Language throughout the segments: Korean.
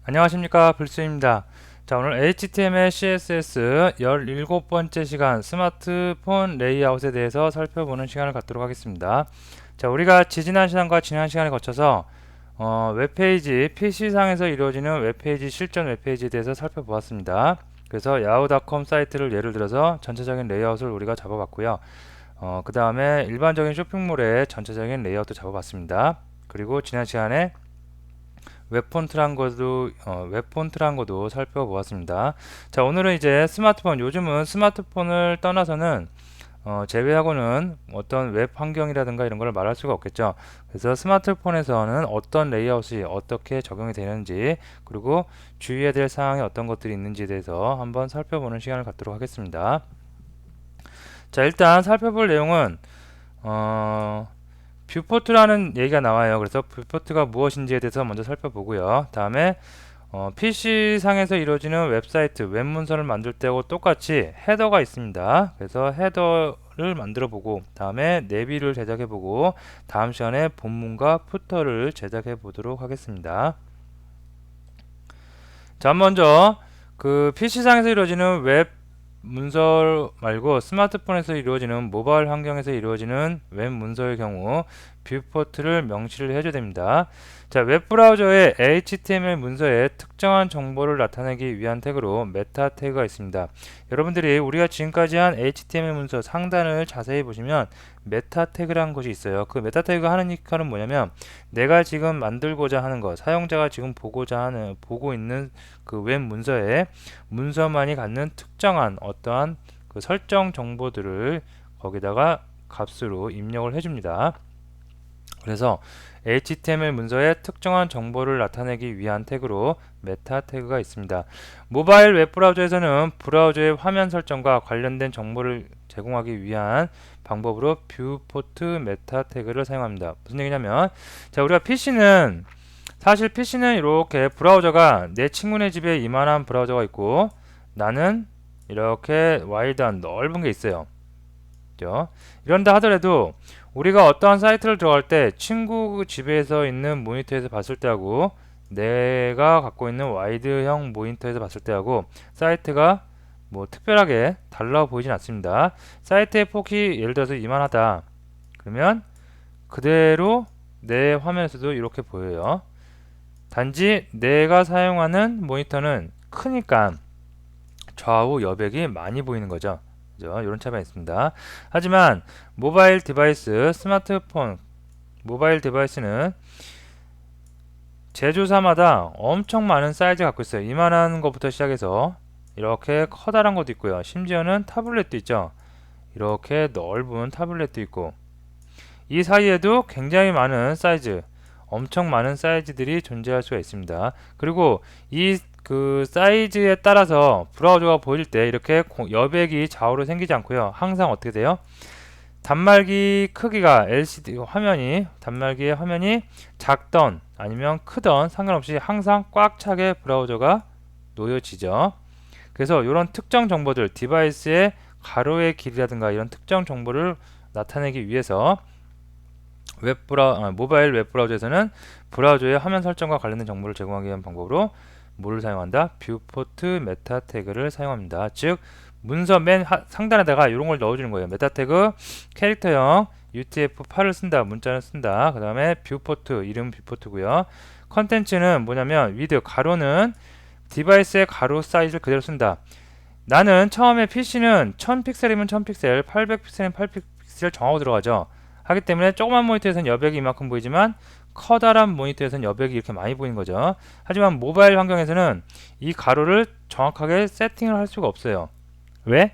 안녕하십니까, 불수입니다. 자, 오늘 HTML, CSS 17번째 시간 스마트폰 레이아웃에 대해서 살펴보는 시간을 갖도록 하겠습니다. 자, 우리가 지지난 시간과 지난 시간에 거쳐서 웹페이지, PC상에서 이루어지는 웹페이지, 실전 웹페이지에 대해서 살펴보았습니다. 그래서 yahoo.com 사이트를 예를 들어서 전체적인 레이아웃을 우리가 잡아봤고요. 그 다음에 일반적인 쇼핑몰의 전체적인 레이아웃도 잡아봤습니다. 그리고 지난 시간에 웹폰트란 것도 살펴보았습니다. 자, 오늘은 이제 스마트폰, 요즘은 스마트폰을 떠나서는 제외하고는 어떤 웹 환경이라든가 이런 걸 말할 수가 없겠죠. 그래서 스마트폰에서는 어떤 레이아웃이 어떻게 적용이 되는지, 그리고 주의해야 될 사항이 어떤 것들이 있는지에 대해서 한번 살펴보는 시간을 갖도록 하겠습니다. 자, 일단 살펴볼 내용은 뷰포트라는 얘기가 나와요. 그래서 뷰포트가 무엇인지에 대해서 먼저 살펴보고요. 다음에 PC상에서 이루어지는 웹사이트, 웹문서를 만들 때하고 똑같이 헤더가 있습니다. 그래서 헤더를 만들어 보고, 다음에 내비를 제작해 보고, 다음 시간에 본문과 푸터를 제작해 보도록 하겠습니다. 자, 먼저 그 PC상에서 이루어지는 웹 문서 말고 스마트폰에서 이루어지는 모바일 환경에서 이루어지는 웹 문서의 경우 뷰포트를 명시를 해줘야 됩니다. 자, 웹브라우저의 HTML 문서에 특정한 정보를 나타내기 위한 태그로 메타 태그가 있습니다. 여러분들이 우리가 지금까지 한 HTML 문서 상단을 자세히 보시면 메타 태그라는 것이 있어요. 그 메타 태그가 하는 역할은 뭐냐면 내가 지금 만들고자 하는 것, 사용자가 지금 보고 있는 그 웹 문서에 문서만이 갖는 특정한 어떠한 그 설정 정보들을 거기다가 값으로 입력을 해줍니다. 그래서 HTML 문서에 특정한 정보를 나타내기 위한 태그로 메타 태그가 있습니다. 모바일 웹브라우저에서는 브라우저의 화면 설정과 관련된 정보를 제공하기 위한 방법으로 뷰포트 메타 태그를 사용합니다. 무슨 얘기냐면, 자, 우리가 사실 PC는 이렇게 브라우저가 내 친구네 집에 이만한 브라우저가 있고 나는 이렇게 와이드한 넓은 게 있어요. 그죠? 이런다 하더라도 우리가 어떠한 사이트를 들어갈 때 친구 집에서 있는 모니터에서 봤을 때하고 내가 갖고 있는 와이드형 모니터에서 봤을 때하고 사이트가 뭐 특별하게 달라 보이진 않습니다. 사이트의 폭이 예를 들어서 이만하다. 그러면 그대로 내 화면에서도 이렇게 보여요. 단지 내가 사용하는 모니터는 크니까 좌우 여백이 많이 보이는 거죠. 그죠? 이런 차이가 있습니다. 하지만 스마트폰, 모바일 디바이스는 제조사마다 엄청 많은 사이즈 갖고 있어요. 이만한 것부터 시작해서 이렇게 커다란 것도 있고요. 심지어는 타블렛도 있죠. 이렇게 넓은 타블렛도 있고 이 사이에도 굉장히 많은 사이즈, 엄청 많은 사이즈들이 존재할 수가 있습니다. 그리고 이 그 사이즈에 따라서 브라우저가 보일 때 이렇게 여백이 좌우로 생기지 않고요. 항상 어떻게 돼요? 단말기 크기가 단말기의 화면이 작던 아니면 크던 상관없이 항상 꽉 차게 브라우저가 놓여지죠. 그래서 이런 특정 정보들, 디바이스의 가로의 길이라든가 이런 특정 정보를 나타내기 위해서 모바일 웹브라우저에서는 브라우저의 화면 설정과 관련된 정보를 제공하기 위한 방법으로 뭐를 사용한다? 뷰포트 메타 태그를 사용합니다. 즉 문서 상단에다가 이런 걸 넣어주는 거예요. 메타 태그 캐릭터형 UTF-8을 쓴다, 문자를 쓴다. 그 다음에 뷰포트, 이름 뷰포트고요. 컨텐츠는 뭐냐면 가로는 디바이스의 가로 사이즈를 그대로 쓴다. 나는 처음에 PC는 1000픽셀이면 1000픽셀, 800픽셀이면 800픽셀 정하고 들어가죠. 하기 때문에 조그만 모니터에서는 여백이 이만큼 보이지만 커다란 모니터에서는 여백이 이렇게 많이 보이는 거죠. 하지만 모바일 환경에서는 이 가로를 정확하게 세팅을 할 수가 없어요. 왜?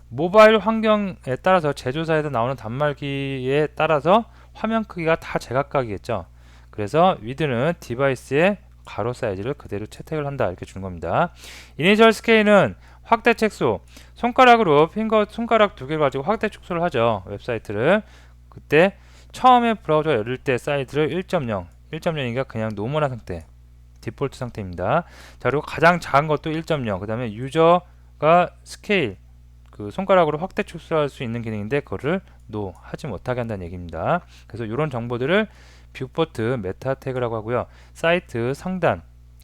모바일 환경에 따라서 제조사에서 나오는 단말기에 따라서 화면 크기가 다 제각각이겠죠. 그래서 위드는 디바이스의 가로 사이즈를 그대로 채택을 한다 이렇게 주는 겁니다. 이니셜 스케일은 확대 책수, 손가락 두 개를 가지고 확대 축소를 하죠. 웹사이트를. 그때 처음에 브라우저가 열릴 때 사이즈를 1.0, 1.0이니까 그냥 노멀한 상태, 디폴트 상태입니다. 자, 그리고 가장 작은 것도 1.0, 그 다음에 유저가 스케일, 그 손가락으로 확대 축소할 수 있는 기능인데 그거를 하지 못하게 한다는 얘기입니다. 그래서 이런 정보들을 뷰포트 메타 태그라고 하고요. 사이트 상단에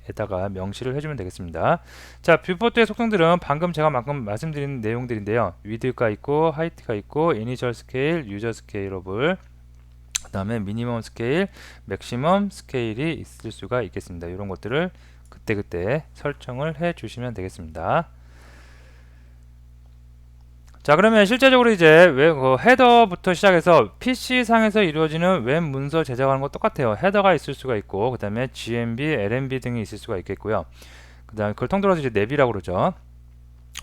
위에다가 명시를 해주면 되겠습니다. 자, 뷰포트의 속성들은 방금 제가 방금 말씀드린 내용들인데요. 위드가 있고 하이트가 있고 이니셜 스케일, 유저 스케일러블, 그 다음에 미니멈 스케일, 맥시멈 스케일이 있을 수가 있겠습니다. 이런 것들을 그때그때 설정을 해 주시면 되겠습니다. 자, 그러면 실제적으로 이제 헤더부터 시작해서 PC상에서 이루어지는 웹 문서 제작하는 거 똑같아요. 헤더가 있을 수가 있고, 그 다음에 GMB, LMB 등이 있을 수가 있겠고요. 그 다음에 그걸 통틀어서 이제 랩이라고 그러죠.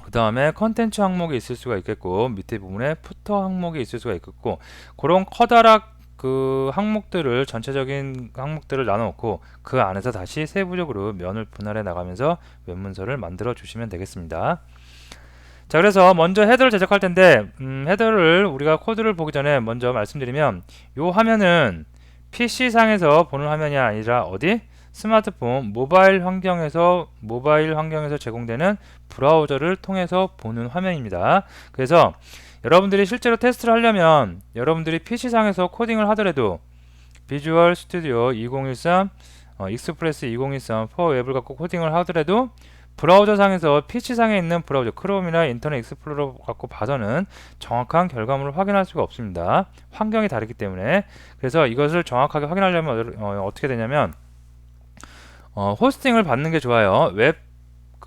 그 다음에 컨텐츠 항목이 있을 수가 있겠고, 밑에 부분에 푸터 항목이 있을 수가 있겠고, 그런 커다란 그 항목들을, 전체적인 항목들을 나눠놓고 그 안에서 다시 세부적으로 면을 분할해 나가면서 웹 문서를 만들어 주시면 되겠습니다. 자, 그래서 먼저 헤더를 제작할 텐데 헤더를 우리가 코드를 보기 전에 먼저 말씀드리면, 요 화면은 PC상에서 보는 화면이 아니라 어디? 스마트폰 모바일 환경에서 제공되는 브라우저를 통해서 보는 화면입니다. 그래서 여러분들이 실제로 테스트를 하려면 여러분들이 PC상에서 코딩을 하더라도 비주얼 스튜디오 2013, 익스프레스 2013, 포웹을 갖고 코딩을 하더라도 브라우저 상에서 PC상에 있는 브라우저 크롬이나 인터넷 익스플로러 갖고 봐서는 정확한 결과물을 확인할 수가 없습니다. 환경이 다르기 때문에. 그래서 이것을 정확하게 확인하려면 어떻게 되냐면 호스팅을 받는 게 좋아요.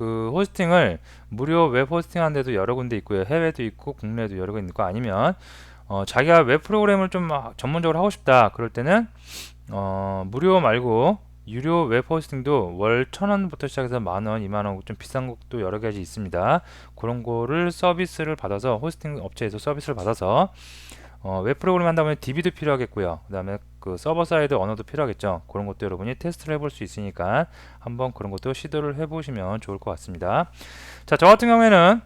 호스팅을 무료 웹 호스팅 하는 데도 여러 군데 있고요. 해외도 있고 국내에도 여러 군데 있고, 아니면 자기가 웹 프로그램을 좀 전문적으로 하고 싶다 그럴 때는 무료 말고 유료 웹 호스팅도 월 1,000원부터 시작해서 만원, 2만원, 좀 비싼 것도 여러 가지 있습니다. 그런 거를 서비스를 받아서, 호스팅 업체에서 서비스를 받아서 웹 프로그램 한다 보면 DB도 필요하겠고요. 그 다음에 그 서버 사이드 언어도 필요하겠죠. 그런 것도 여러분이 테스트를 해볼 수 있으니까 한번 그런 것도 시도를 해보시면 좋을 것 같습니다. 자, 저 같은 경우에는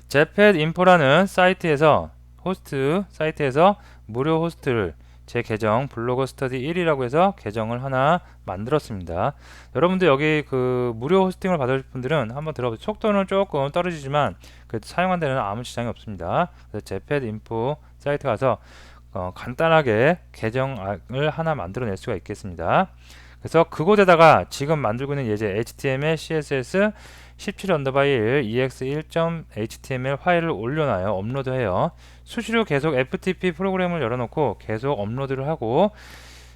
제펫인포라는 사이트에서, 호스트 사이트에서 무료 호스트를 제 계정 블로거 스터디 1이라고 해서 계정을 하나 만들었습니다. 여러분들 여기 그 무료 호스팅을 받을 분들은 한번 들어보세요. 속도는 조금 떨어지지만 그래도 사용한 데는 아무 지장이 없습니다. 그래서 제펫인포 사이트 가서 간단하게 계정을 하나 만들어낼 수가 있겠습니다. 그래서 그곳에다가 지금 만들고 있는 예제 HTML, CSS 17_1 ex1.html 파일을 올려놔요. 업로드해요. 수시로 계속 FTP 프로그램을 열어놓고 계속 업로드를 하고,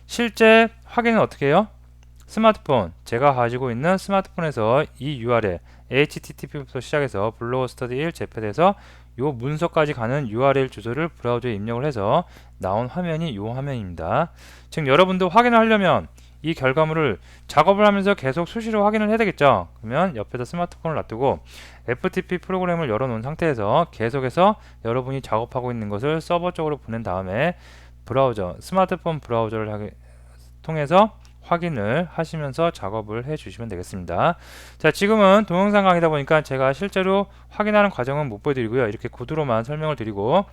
실제 확인은 어떻게 해요? 스마트폰, 제가 가지고 있는 스마트폰에서 이 URL HTTP부터 시작해서 블로거 스터디 1 제패드에서 요 문서까지 가는 URL 주소를 브라우저에 입력을 해서 나온 화면이 요 화면입니다. 즉 여러분도 확인을 하려면 이 결과물을 작업을 하면서 계속 수시로 확인을 해야 되겠죠. 그러면 옆에다 스마트폰을 놔두고 FTP 프로그램을 열어놓은 상태에서 계속해서 여러분이 작업하고 있는 것을 서버 쪽으로 보낸 다음에 스마트폰 브라우저를 통해서 확인을 하시면서 작업을 해 주시면 되겠습니다. 자, 지금은 동영상 강의다 보니까 제가 실제로 확인하는 과정은 못 보여드리고요. 이렇게 코드로만 설명을 드리고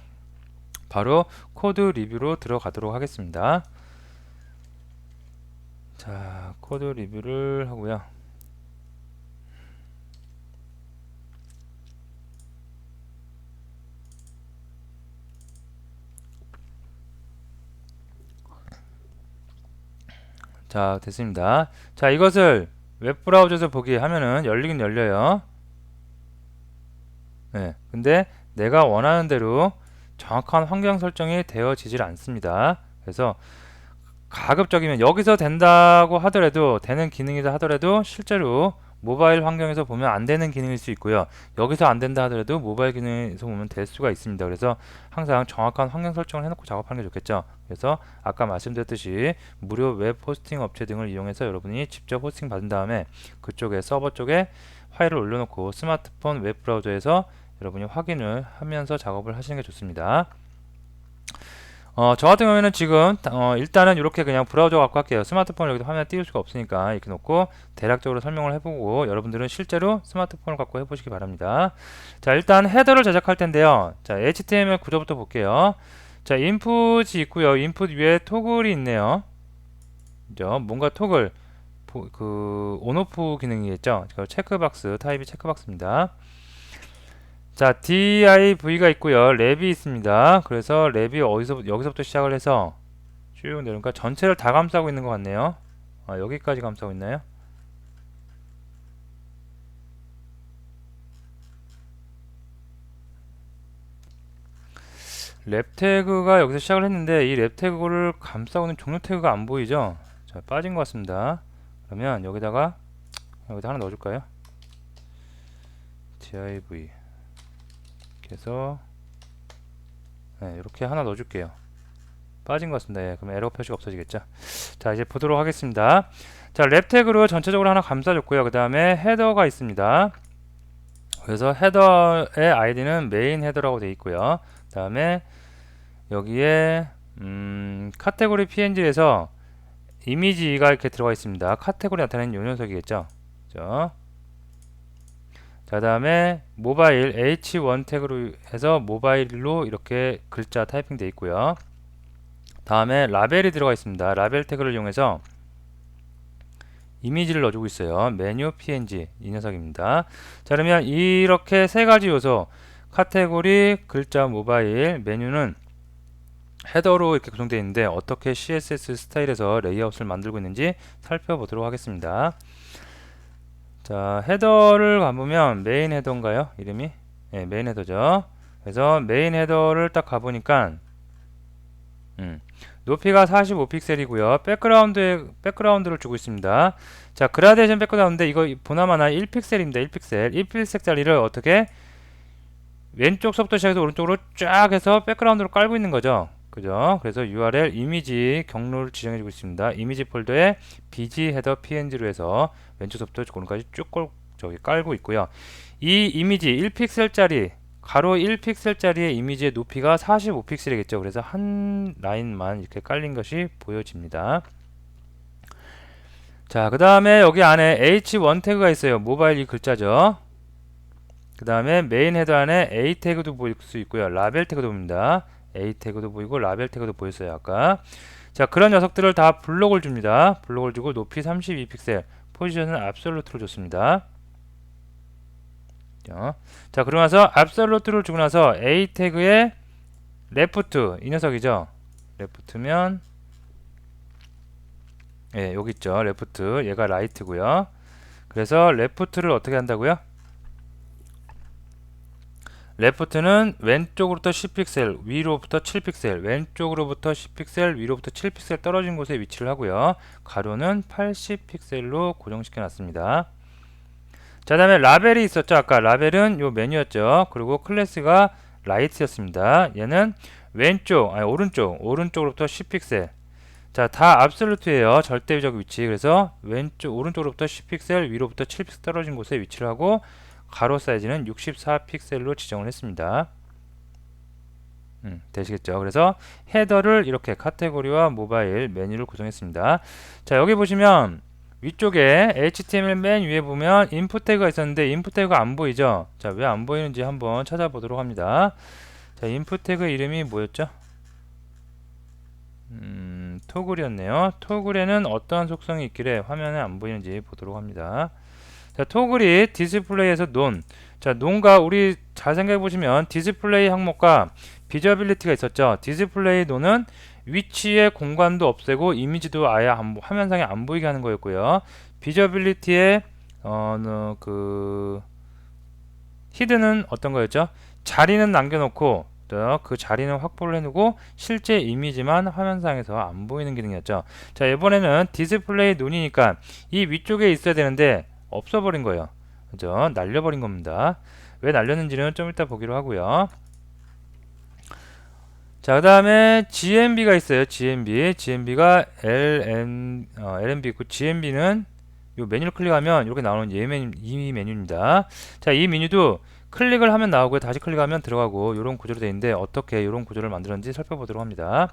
바로 코드 리뷰로 들어가도록 하겠습니다. 자, 코드 리뷰를 하고요. 자, 됐습니다. 자, 이것을 웹브라우저에서 보기 하면은 열리긴 열려요. 네, 근데 내가 원하는 대로 정확한 환경 설정이 되어지질 않습니다. 그래서 가급적이면 여기서 된다고 하더라도, 되는 기능이다 하더라도 실제로 모바일 환경에서 보면 안 되는 기능일 수 있고요. 여기서 안 된다 하더라도 모바일 기능에서 보면 될 수가 있습니다. 그래서 항상 정확한 환경 설정을 해놓고 작업하는 게 좋겠죠. 그래서 아까 말씀드렸듯이 무료 웹 호스팅 업체 등을 이용해서 여러분이 직접 호스팅 받은 다음에 그쪽에 서버 쪽에 파일을 올려놓고 스마트폰 웹 브라우저에서 여러분이 확인을 하면서 작업을 하시는 게 좋습니다. 저 같은 경우에는 지금 일단은 이렇게 그냥 브라우저 갖고 할게요. 스마트폰을 여기다 화면에 띄울 수가 없으니까 이렇게 놓고 대략적으로 설명을 해보고 여러분들은 실제로 스마트폰을 갖고 해보시기 바랍니다. 자, 일단 헤더를 제작할 텐데요. 자, HTML 구조부터 볼게요. 자, 인풋이 있고요. 인풋 위에 토글이 있네요. 그죠? 뭔가 토글 온오프 기능이겠죠. 체크박스, 타입이 체크박스입니다. 자, div가 있고요. 랩이 있습니다. 그래서 랩이 여기서부터 시작을 해서 쭉 내려오니까 전체를 다 감싸고 있는 것 같네요. 여기까지 감싸고 있나요? 랩 태그가 여기서 시작을 했는데 이 랩 태그를 감싸고 있는 종료 태그가 안 보이죠? 자, 빠진 것 같습니다. 그러면 여기다 하나 넣어줄까요? div 이렇게 해서 네, 이렇게 하나 넣어줄게요. 빠진 것 같습니다. 예, 그러면 에러 표시가 없어지겠죠. 자, 이제 보도록 하겠습니다. 자, 랩 태그로 전체적으로 하나 감싸줬고요. 그 다음에 헤더가 있습니다. 그래서 헤더의 아이디는 메인 헤더라고 되어 있고요. 그 다음에 여기에 카테고리 png에서 이미지가 이렇게 들어가 있습니다. 카테고리 나타내는 요 녀석이겠죠. 그죠? 자, 그 다음에 모바일 h1 태그로 해서 모바일로 이렇게 글자 타이핑 되어 있고요. 다음에 라벨이 들어가 있습니다. 라벨 태그를 이용해서 이미지를 넣어주고 있어요. 메뉴 png 이 녀석입니다. 자, 그러면 이렇게 세 가지 요소 카테고리, 글자, 모바일, 메뉴는 헤더로 이렇게 구성되어 있는데 어떻게 CSS 스타일에서 레이아웃을 만들고 있는지 살펴보도록 하겠습니다. 자, 헤더를 가보면 메인 헤더인가요? 이름이? 네, 메인 헤더죠. 그래서 메인 헤더를 딱 가보니까 높이가 45픽셀이고요. 백그라운드를 주고 있습니다. 자, 그라데이션 백그라운드 이거 보나마나 1픽셀입니다. 1픽셀. 1픽셀짜리를 어떻게 왼쪽서부터 시작해서 오른쪽으로 쫙 해서 백그라운드로 깔고 있는 거죠. 그죠? 그래서 URL 이미지 경로를 지정해주고 있습니다. 이미지 폴더에 bg 헤더 png로 해서 왼쪽서부터 오른까지 쭉 깔고 있고요. 이 이미지 1픽셀짜리 가로 1픽셀짜리의 이미지의 높이가 45픽셀이겠죠. 그래서 한 라인만 이렇게 깔린 것이 보여집니다. 자, 그 다음에 여기 안에 h1 태그가 있어요. 모바일 이 글자죠. 그 다음에 메인 헤더 안에 a 태그도 보일 수 있고요. 라벨 태그도 보입니다. a 태그도 보이고 라벨 태그도 보였어요. 아까. 자, 그런 녀석들을 다 블록을 줍니다. 블록을 주고 높이 32픽셀, 포지션은 압솔루트로 줬습니다. 자, 그러고 나서 압솔루트를 주고 나서 a 태그에 레프트 이 녀석이죠. 레프트면 예, 여기 있죠. 레프트 얘가 라이트고요. 그래서 레프트를 어떻게 한다고요? 레프트는 왼쪽으로부터 10픽셀, 위로부터 7픽셀, 왼쪽으로부터 10픽셀, 위로부터 7픽셀 떨어진 곳에 위치를 하고요. 가로는 80픽셀로 고정시켜 놨습니다. 자, 다음에 라벨이 있었죠. 아까 라벨은 요 메뉴였죠. 그리고 클래스가 라이트였습니다. 얘는 오른쪽으로부터 10픽셀. 자, 다 압솔루트예요. 절대적 위치. 그래서 오른쪽으로부터 10픽셀, 위로부터 7픽셀 떨어진 곳에 위치를 하고 가로 사이즈는 64픽셀로 지정을 했습니다. 되시겠죠? 그래서 헤더를 이렇게 카테고리와 모바일 메뉴를 구성했습니다. 자, 여기 보시면 위쪽에 HTML 맨 위에 보면 인풋 태그가 있었는데 인풋 태그가 안 보이죠? 자, 왜 안 보이는지 한번 찾아보도록 합니다. 자, 인풋 태그 이름이 뭐였죠? 토글이었네요. 토글에는 어떠한 속성이 있길래 화면에 안 보이는지 보도록 합니다. 자, 토글이 디스플레이에서 논. 자, 논과 우리 잘 생각해 보시면 디스플레이 항목과 비저빌리티가 있었죠. 디스플레이 논은 위치의 공간도 없애고 이미지도 아예 화면상에 안 보이게 하는 거였고요. 비저빌리티의 히드는 어떤 거였죠? 자리는 남겨놓고 그 자리는 확보를 해놓고 실제 이미지만 화면상에서 안 보이는 기능이었죠. 자, 이번에는 디스플레이 논이니까 이 위쪽에 있어야 되는데 없어버린 거예요. 그죠? 날려버린 겁니다. 왜 날렸는지는 좀 이따 보기로 하고요. 자, 그 다음에 GMB가 있어요. GMB가 LNB 있고, GMB는 이 메뉴를 클릭하면 이렇게 나오는 이 메뉴입니다. 자, 이 메뉴도 클릭을 하면 나오고요. 다시 클릭하면 들어가고, 이런 구조로 되어 있는데 어떻게 이런 구조를 만들었는지 살펴보도록 합니다.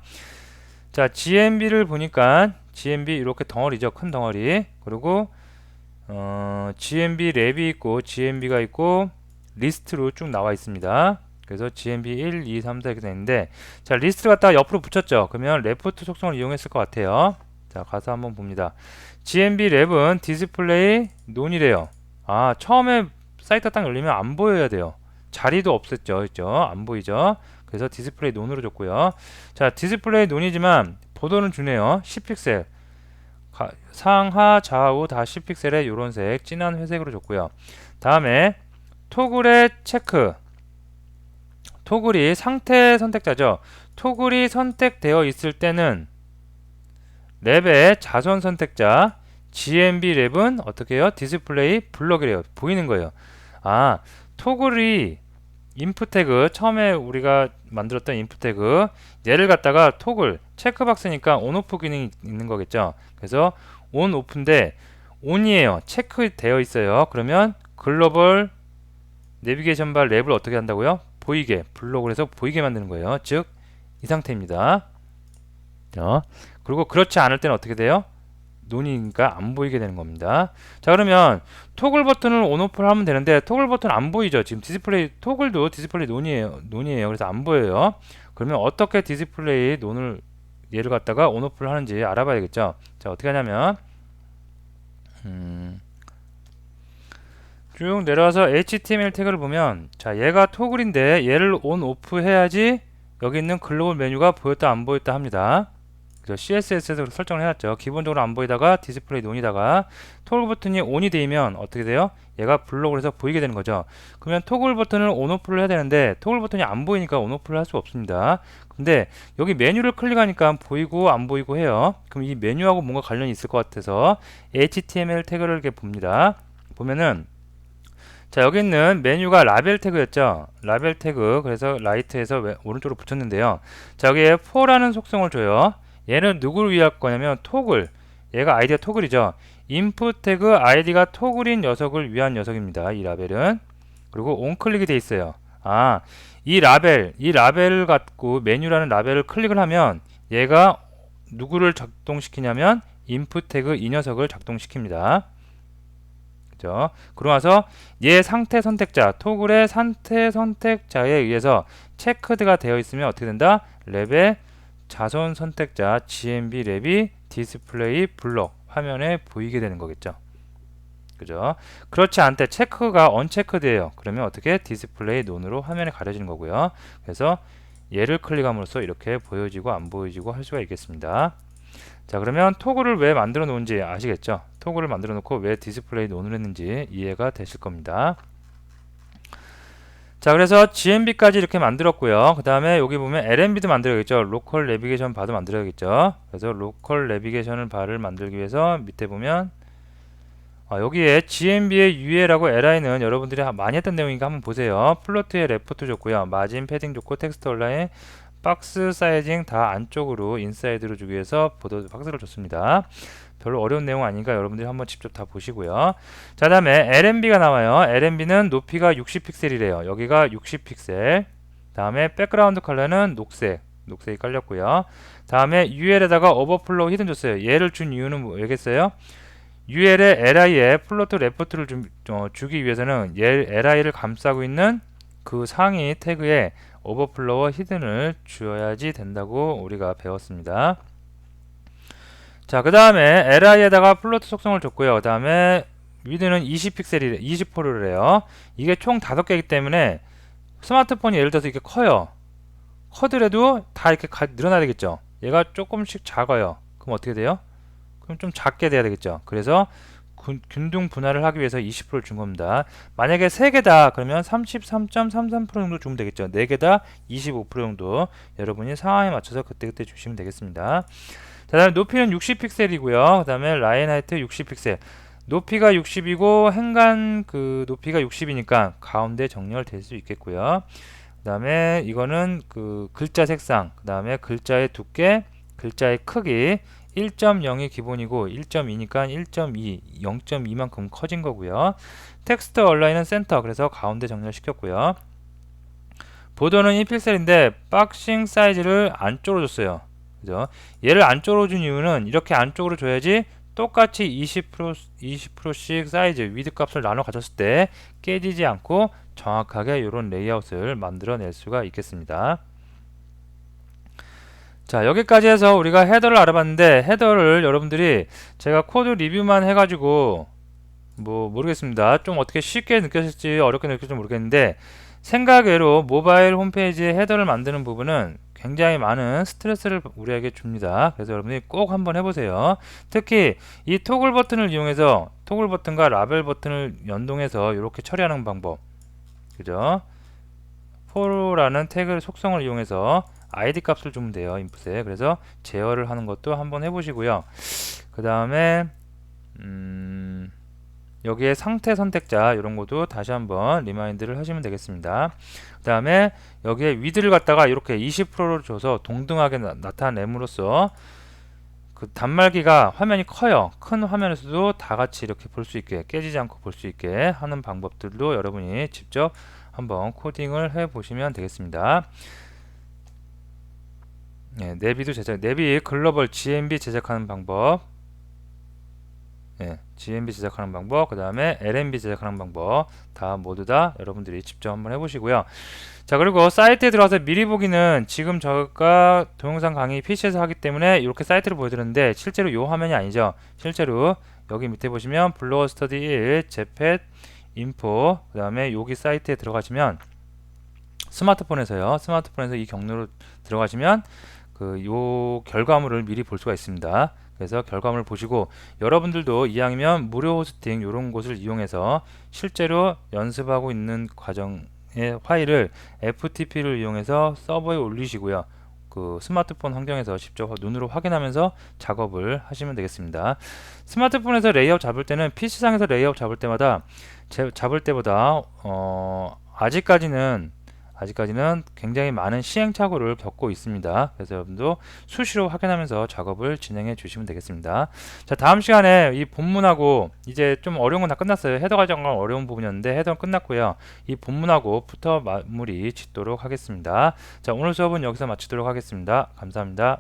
자, GMB를 보니까 GMB 이렇게 덩어리죠. 큰 덩어리. 그리고 GMB 랩이 있고 GMB가 있고 리스트로 쭉 나와 있습니다. 그래서 GMB 1, 2, 3, 4 이렇게 되는데, 자, 리스트 갖다가 옆으로 붙였죠. 그러면 레프트 속성을 이용했을 것 같아요. 자, 가서 한번 봅니다. GMB 랩은 디스플레이 논이래요. 아, 처음에 사이트 딱 열리면 안 보여야 돼요. 자리도 없앴죠. 그죠? 안 보이죠? 그래서 디스플레이 논으로 줬고요. 자, 디스플레이 논이지만 보도는 주네요. 10픽셀. 상하 좌우 다 10픽셀의 요런색 진한 회색으로 줬고요. 다음에 토글의 체크 토글이 상태 선택자죠. 토글이 선택되어 있을 때는 랩의 자손 선택자 GMB 랩은 어떻게 해요? 디스플레이 블럭이래요. 보이는 거예요. 아, 토글이 인풋 태그, 처음에 우리가 만들었던 인풋 태그, 얘를 갖다가 토글 체크박스니까 온오프 기능이 있는 거겠죠. 그래서 온 오프인데 온이에요. 체크되어 있어요. 그러면 글로벌 내비게이션 바 랩을 어떻게 한다고요? 보이게, 블록을 해서 보이게 만드는 거예요. 즉 이 상태입니다. 그리고 그렇지 않을 때는 어떻게 돼요? 논이니까 안 보이게 되는 겁니다. 자, 그러면 토글 버튼을 온오프를 하면 되는데 토글 버튼 안 보이죠. 지금 디스플레이 토글도 디스플레이 논이에요. 그래서 안 보여요. 그러면 어떻게 디스플레이 논을 얘를 갖다가 온오프를 하는지 알아봐야겠죠. 자, 어떻게 하냐면 쭉 내려와서 HTML 태그를 보면, 자, 얘가 토글인데 얘를 온 오프 해야지 여기 있는 글로벌 메뉴가 보였다 안 보였다 합니다. 그래서 CSS에서 설정을 해놨죠. 기본적으로 안 보이다가 디스플레이 논이다가 토글 버튼이 온이 되면 어떻게 돼요? 얘가 블록을 해서 보이게 되는 거죠. 그러면 토글 버튼을 온 오프를 해야 되는데 토글 버튼이 안 보이니까 온 오프를 할 수 없습니다. 근데 여기 메뉴를 클릭하니까 보이고 안 보이고 해요. 그럼 이 메뉴하고 뭔가 관련이 있을 것 같아서 HTML 태그를 이렇게 봅니다. 보면은, 자, 여기 있는 메뉴가 라벨 태그였죠. 라벨 태그, 그래서 라이트에서 오른쪽으로 붙였는데요. 자, 여기에 for라는 속성을 줘요. 얘는 누구를 위할 거냐면 토글, 얘가 아이디가 토글이죠. 인풋 태그 아이디가 토글인 녀석을 위한 녀석입니다. 이 라벨은. 그리고 on클릭이 돼 있어요. 아, 이 라벨을 갖고 메뉴라는 라벨을 클릭을 하면 얘가 누구를 작동시키냐면 인풋 태그 이 녀석을 작동시킵니다. 그죠? 그러고 나서 얘 상태 선택자, 토글의 상태 선택자에 의해서 체크드가 되어 있으면 어떻게 된다? 랩의 자손 선택자 GMB 랩이 디스플레이 블록 화면에 보이게 되는 거겠죠. 그죠? 그렇지 않대 체크가 언체크드예요. 그러면 어떻게 디스플레이 논으로 화면에 가려지는 거고요. 그래서 얘를 클릭함으로써 이렇게 보여지고 안 보여지고 할 수가 있겠습니다. 자, 그러면 토글을 왜 만들어 놓은지 아시겠죠? 토글을 만들어 놓고 왜 디스플레이 논을 했는지 이해가 되실 겁니다. 자, 그래서 GMB까지 이렇게 만들었고요. 그 다음에 여기 보면 LNB도 만들어야겠죠. 로컬 내비게이션 바도 만들어야겠죠. 그래서 로컬 내비게이션 바를 만들기 위해서 밑에 보면 여기에 GMB의 UL하고 LI는 여러분들이 많이 했던 내용이니까 한번 보세요. 플로트에 레포트 줬고요. 마진 패딩 좋고 텍스트 온라인 박스 사이징 다 안쪽으로 인사이드로 주기 위해서 보드 박스를 줬습니다. 별로 어려운 내용 아니니까 여러분들이 한번 직접 다 보시고요. 자, 다음에 LNB가 나와요. LNB는 높이가 60픽셀이래요. 여기가 60픽셀. 다음에 백그라운드 컬러는 녹색이 깔렸고요. 다음에 UL에다가 오버플로우 히든 줬어요. 얘를 준 이유는 뭐겠어요? UL의 LI에 플로트 레포트를 주기 위해서는 얘 LI를 감싸고 있는 그 상위 태그에 오버플로우 히든을 주어야지 된다고 우리가 배웠습니다. 자, 그 다음에 LI에다가 플로트 속성을 줬고요. 그 다음에 위드는 20%래요. 이게 총 5개이기 때문에 스마트폰이 예를 들어서 이렇게 커요. 커더라도 다 이렇게 늘어나야 되겠죠. 얘가 조금씩 작아요. 그럼 어떻게 돼요? 그럼 좀 작게 돼야 되겠죠. 그래서 균등 분할을 하기 위해서 20%를 준 겁니다. 만약에 3개다 그러면 33.33% 정도 주면 되겠죠. 4개다 25% 정도 여러분이 상황에 맞춰서 그때그때 주시면 되겠습니다. 자, 다음에 높이는 60픽셀이고요. 그 다음에 라인 하이트 60픽셀. 높이가 60이고 행간 그 높이가 60이니까 가운데 정렬될 수 있겠고요. 그 다음에 이거는 그 글자 색상, 그 다음에 글자의 두께, 글자의 크기 1.0이 기본이고 1.2니까 1.2, 0.2만큼 커진 거고요. 텍스트 얼라인은 센터, 그래서 가운데 정렬시켰고요. 보도는 1픽셀인데 박싱 사이즈를 안쪽으로 줬어요. 그죠? 얘를 안쪽으로 준 이유는 이렇게 안쪽으로 줘야지 똑같이 20%씩 사이즈 위드 값을 나눠 가졌을 때 깨지지 않고 정확하게 이런 레이아웃을 만들어낼 수가 있겠습니다. 자, 여기까지 해서 우리가 헤더를 알아봤는데 헤더를 여러분들이 제가 코드 리뷰만 해가지고 뭐 모르겠습니다. 좀 어떻게 쉽게 느껴질지 어렵게 느껴질지 모르겠는데 생각외로 모바일 홈페이지에 헤더를 만드는 부분은 굉장히 많은 스트레스를 우리에게 줍니다. 그래서 여러분이 꼭 한번 해보세요. 특히 이 토글 버튼을 이용해서 토글 버튼과 라벨 버튼을 연동해서 이렇게 처리하는 방법, 그죠? 4라는 태그 속성을 이용해서 id 값을 주면 돼요. 인풋에. 그래서 제어를 하는 것도 한번 해보시고요. 그 다음에 여기에 상태 선택자 이런 것도 다시 한번 리마인드를 하시면 되겠습니다. 그 다음에 여기에 위드를 갖다가 이렇게 20%를 줘서 동등하게 나타냄으로써 그 단말기가 화면이 커요. 큰 화면에서도 다 같이 이렇게 볼 수 있게, 깨지지 않고 볼 수 있게 하는 방법들도 여러분이 직접 한번 코딩을 해 보시면 되겠습니다. 네, 내비도 제작, 내비 글로벌 GMB 제작하는 방법, GMB 제작하는 방법, 그 다음에 LMB 제작하는 방법 다 모두 다 여러분들이 직접 한번 해보시고요. 자, 그리고 사이트에 들어가서 미리 보기는 지금 저가 동영상 강의 PC에서 하기 때문에 이렇게 사이트를 보여드렸는데 실제로 이 화면이 아니죠. 실제로 여기 밑에 보시면 블로거 스터디 1, 제펫, 인포, 그 다음에 여기 사이트에 들어가시면 스마트폰에서요. 스마트폰에서 이 경로로 들어가시면 요 결과물을 미리 볼 수가 있습니다. 그래서 결과물을 보시고 여러분들도 이왕이면 무료 호스팅 이런 곳을 이용해서 실제로 연습하고 있는 과정의 파일을 FTP를 이용해서 서버에 올리시고요. 그 스마트폰 환경에서 직접 눈으로 확인하면서 작업을 하시면 되겠습니다. 스마트폰에서 레이아웃 잡을 때는 PC상에서 레이아웃 잡을 때마다 잡을 때보다 아직까지는 굉장히 많은 시행착오를 겪고 있습니다. 그래서 여러분도 수시로 확인하면서 작업을 진행해 주시면 되겠습니다. 자, 다음 시간에 이 본문하고 이제 좀 어려운 건 다 끝났어요. 헤더 과정은 어려운 부분이었는데 헤더는 끝났고요. 이 본문하고 부터 마무리 짓도록 하겠습니다. 자, 오늘 수업은 여기서 마치도록 하겠습니다. 감사합니다.